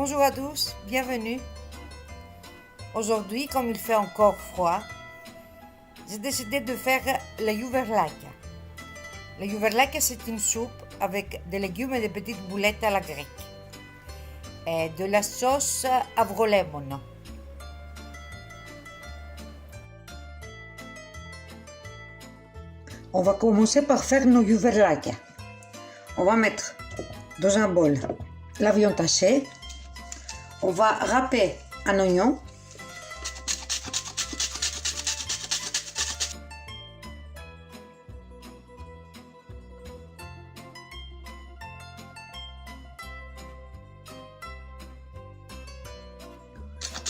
Bonjour à tous, bienvenue. Aujourd'hui, comme il fait encore froid, j'ai décidé de faire la yuverlaka. La yuverlaka, c'est une soupe avec des légumes et des petites boulettes à la grecque et de la sauce avrolemon. On va commencer par faire nos yuverlaka. On va mettre dans un bol la viande hachée. On va râper un oignon.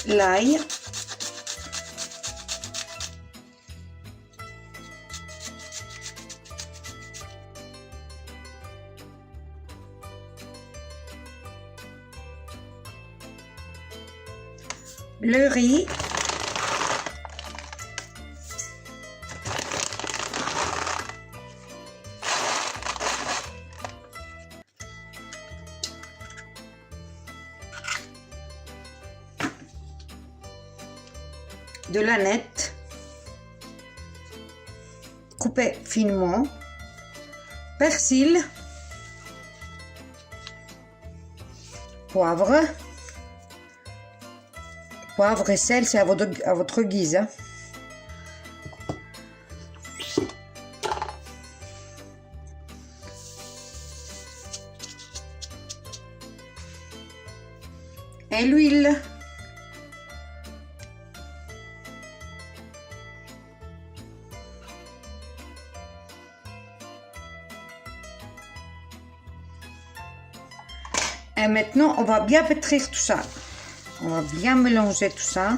L'ail. Le riz. De l'aneth coupée finement, persil, poivre et sel, c'est à votre guise, hein. Et l'huile. Et maintenant, on va bien pétrir tout ça. On va bien mélanger tout ça.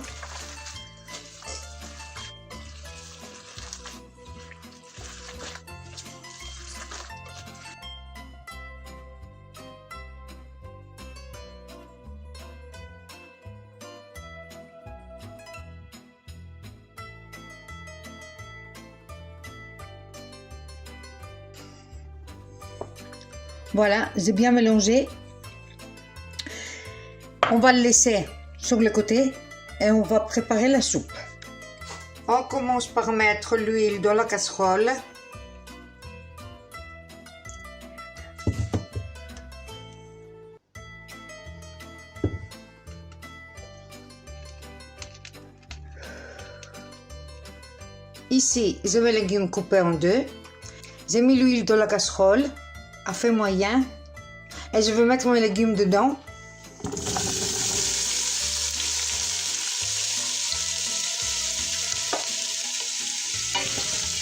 Voilà, j'ai bien mélangé. On va le laisser sur le côté et on va préparer la soupe. On commence par mettre l'huile dans la casserole. Ici, j'ai mes légumes coupés en deux. J'ai mis l'huile dans la casserole à feu moyen et je vais mettre mes légumes dedans.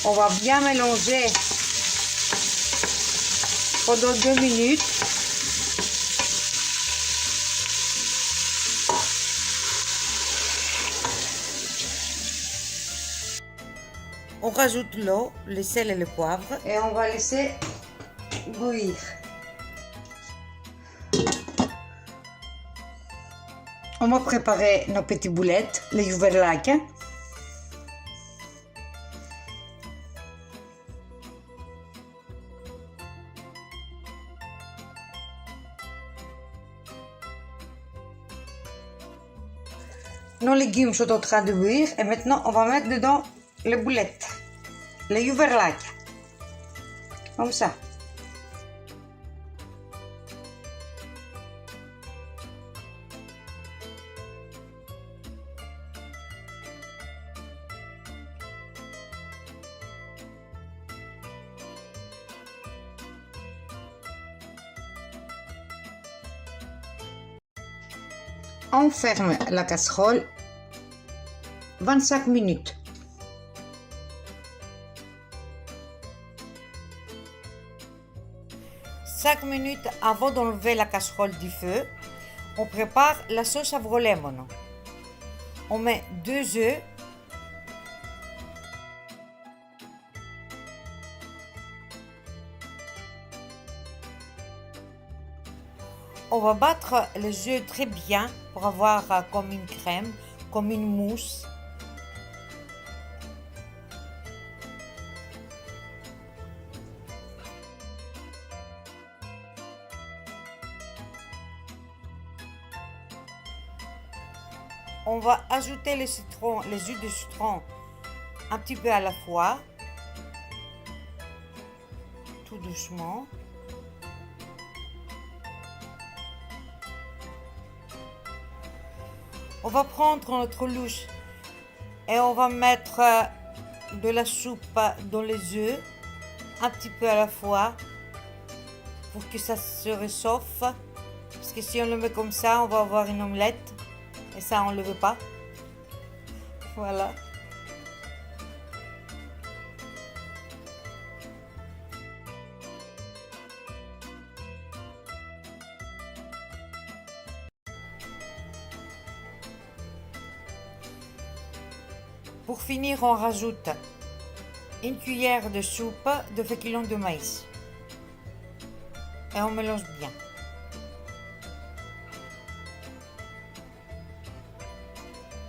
On va bien mélanger pendant 2 minutes. On rajoute l'eau, le sel et le poivre et on va laisser bouillir. On va préparer nos petites boulettes, les yuverlaka. Nos légumes sont en train de bouillir et maintenant on va mettre dedans les boulettes, les yuverlaka, comme ça. On ferme la casserole 25 minutes. Cinq minutes avant d'enlever la casserole du feu, on prépare la sauce avrolemon. On met 2 œufs, on va battre les œufs très bien pour avoir comme une crème, comme une mousse. on va ajouter les jus de citron un petit peu à la fois, tout doucement. On va prendre notre louche et on va mettre de la soupe dans les œufs, un petit peu à la fois, pour que ça se réchauffe. Parce que si on le met comme ça, on va avoir une omelette. Et ça, on ne le veut pas. Voilà. Pour finir, on rajoute une cuillère de soupe de féculents de maïs. Et on mélange bien.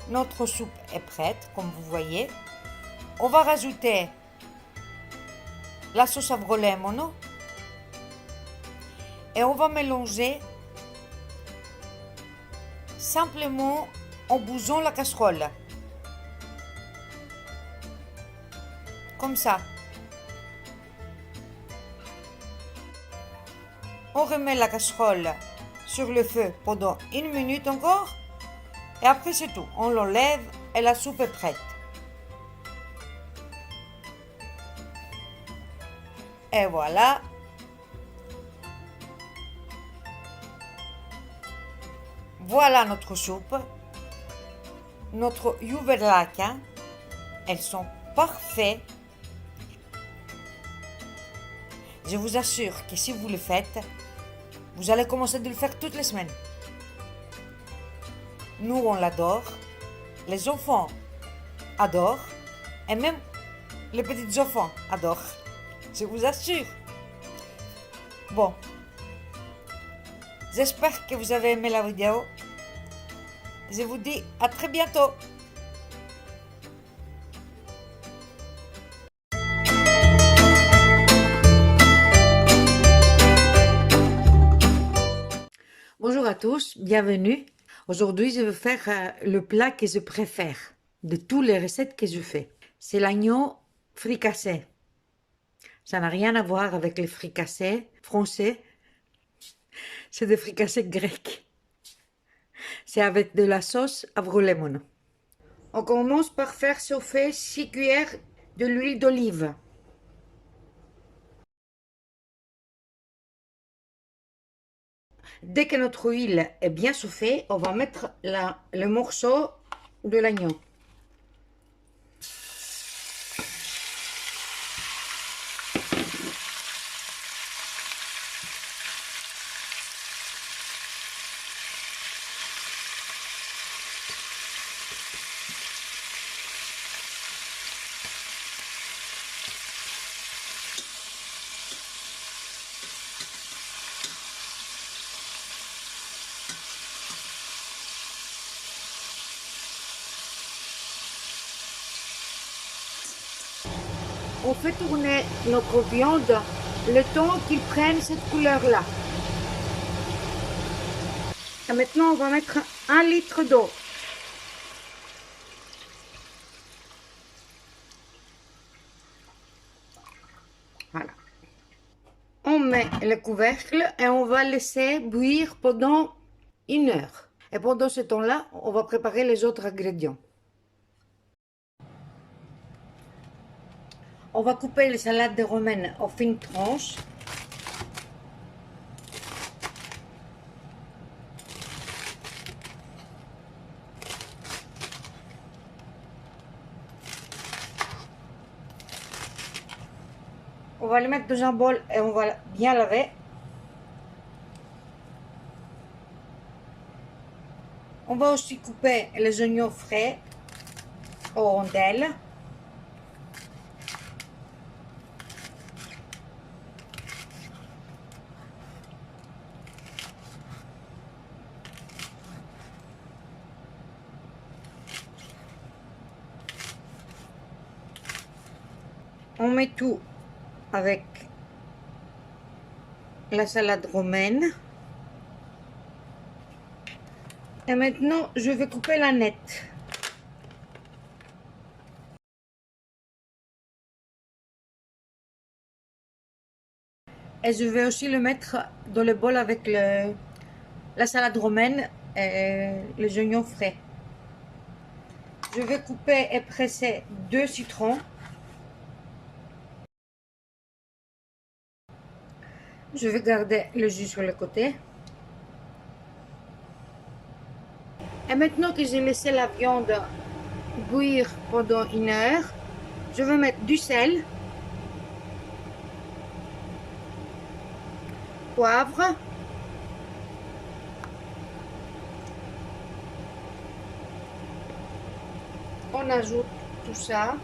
Notre soupe est prête, comme vous voyez. On va rajouter la sauce avrolemo et on va mélanger simplement en bougeant la casserole. Comme ça. On remet la casserole sur le feu pendant 1 minute encore. Et après c'est tout. On l'enlève et la soupe est prête. Et voilà. Voilà notre soupe. Notre juverlaka. Elles sont parfaites. Je vous assure que si vous le faites, vous allez commencer de le faire toutes les semaines. Nous, on l'adore. Les enfants adorent. Et même les petits enfants adorent. Je vous assure. Bon. J'espère que vous avez aimé la vidéo. Je vous dis à très bientôt. Bonjour à tous, bienvenue. Aujourd'hui, je vais faire le plat que je préfère de toutes les recettes que je fais. C'est l'agneau fricassé. Ça n'a rien à voir avec les fricassés français. C'est des fricassés grecs. C'est avec de la sauce avrolemo. On commence par faire chauffer 6 cuillères de l'huile d'olive. Dès que notre huile est bien chauffée, on va mettre le morceau de l'agneau. On fait tourner notre viande le temps qu'il prenne cette couleur-là. Et maintenant, on va mettre 1 litre d'eau. Voilà. On met le couvercle et on va laisser bouillir pendant 1 heure. Et pendant ce temps-là, on va préparer les autres ingrédients. On va couper les salades de romaine en fines tranches. On va les mettre dans un bol et on va bien laver. On va aussi couper les oignons frais en rondelles. On met tout avec la salade romaine. Et maintenant, je vais couper la nette. Et je vais aussi le mettre dans le bol avec la salade romaine et les oignons frais. Je vais couper et presser 2 citrons. Je vais garder le jus sur le côté. Et maintenant que j'ai laissé la viande bouillir pendant 1 heure, je vais mettre du sel, poivre, on ajoute tout ça.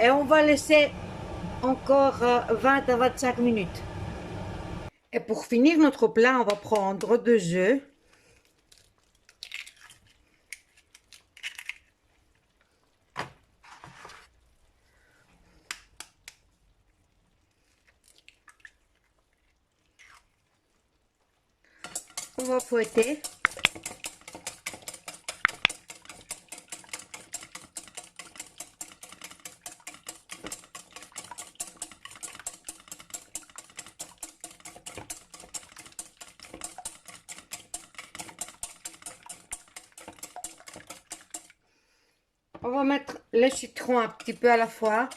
Et on va laisser encore 20 à 25 minutes. Et pour finir notre plat, on va prendre 2 œufs. On va fouetter. On va mettre le citron un petit peu à la fois.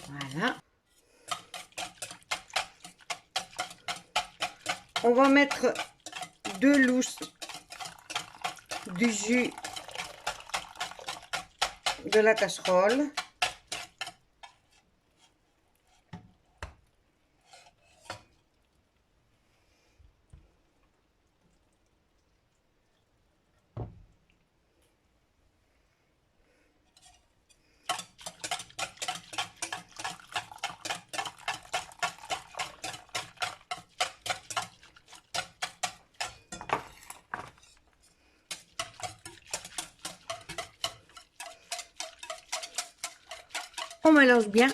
Voilà. On va mettre 2 louches du jus de la casserole. On mélange bien.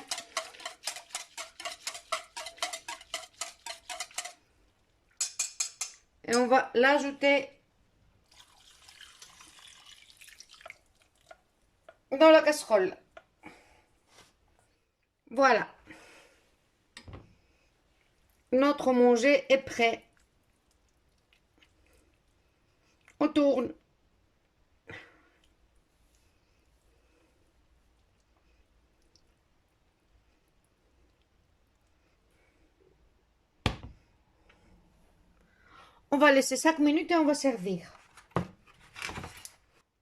Et on va l'ajouter dans la casserole. Voilà. Notre manger est prêt. On tourne. On va laisser 5 minutes et on va servir.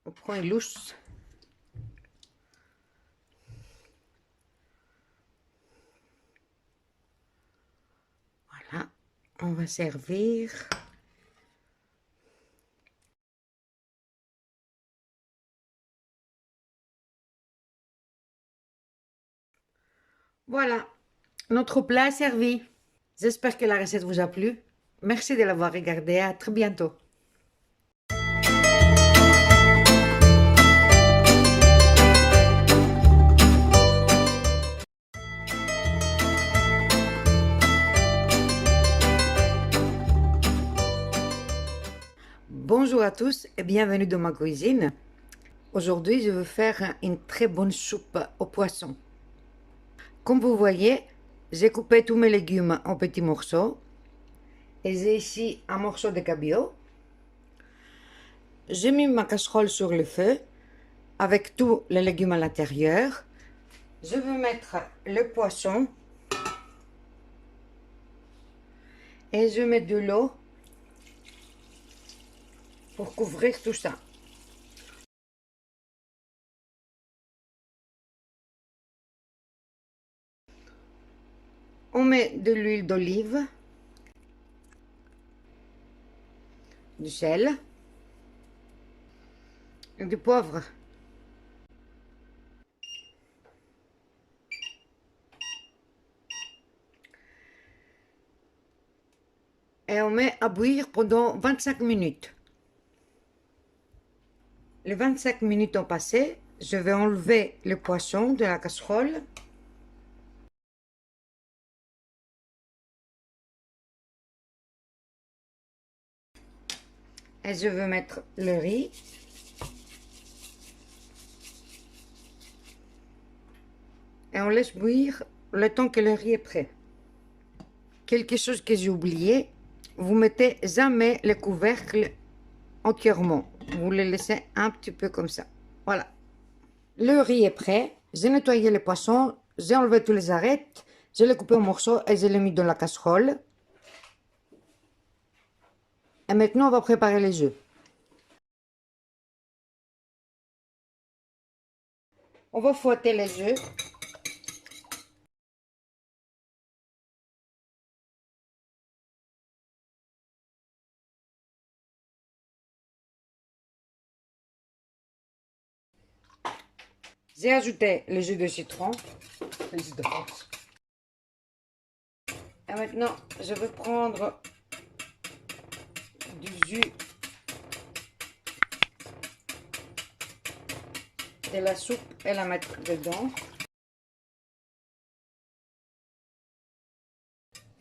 On prend une louche. Voilà. On va servir. Voilà. Notre plat est servi. J'espère que la recette vous a plu. Merci de l'avoir regardé. À très bientôt. Bonjour à tous et bienvenue dans ma cuisine. Aujourd'hui, je vais faire une très bonne soupe au poisson. Comme vous voyez, j'ai coupé tous mes légumes en petits morceaux. Et j'ai ici un morceau de cabillaud. J'ai mis ma casserole sur le feu avec tous les légumes à l'intérieur. Je vais mettre le poisson. Et je mets de l'eau pour couvrir tout ça. On met de l'huile d'olive, du sel et du poivre. Et on met à bouillir pendant 25 minutes. Les 25 minutes ont passé. Je vais enlever le poisson de la casserole. Et je vais mettre le riz. Et on laisse bouillir le temps que le riz est prêt. Quelque chose que j'ai oublié, vous mettez jamais le couvercle entièrement. Vous le laissez un petit peu comme ça. Voilà. Le riz est prêt. J'ai nettoyé les poissons. J'ai enlevé tous les arêtes. Je l'ai coupé en morceaux et je l'ai mis dans la casserole. Et maintenant, on va préparer les œufs. On va fouetter les œufs. J'ai ajouté le jus de citron. Le jus de rose. Et maintenant, je vais prendre du jus de la soupe et la mettre dedans.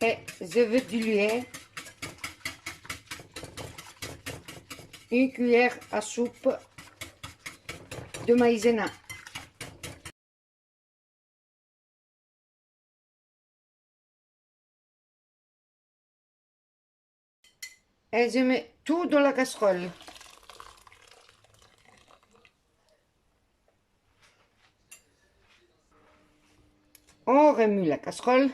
Et je vais diluer une cuillère à soupe de maïzena. Et je mets tout dans la casserole. On remue la casserole.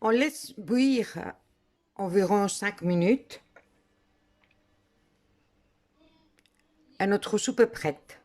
On laisse bouillir environ 5 minutes. Et notre soupe est prête.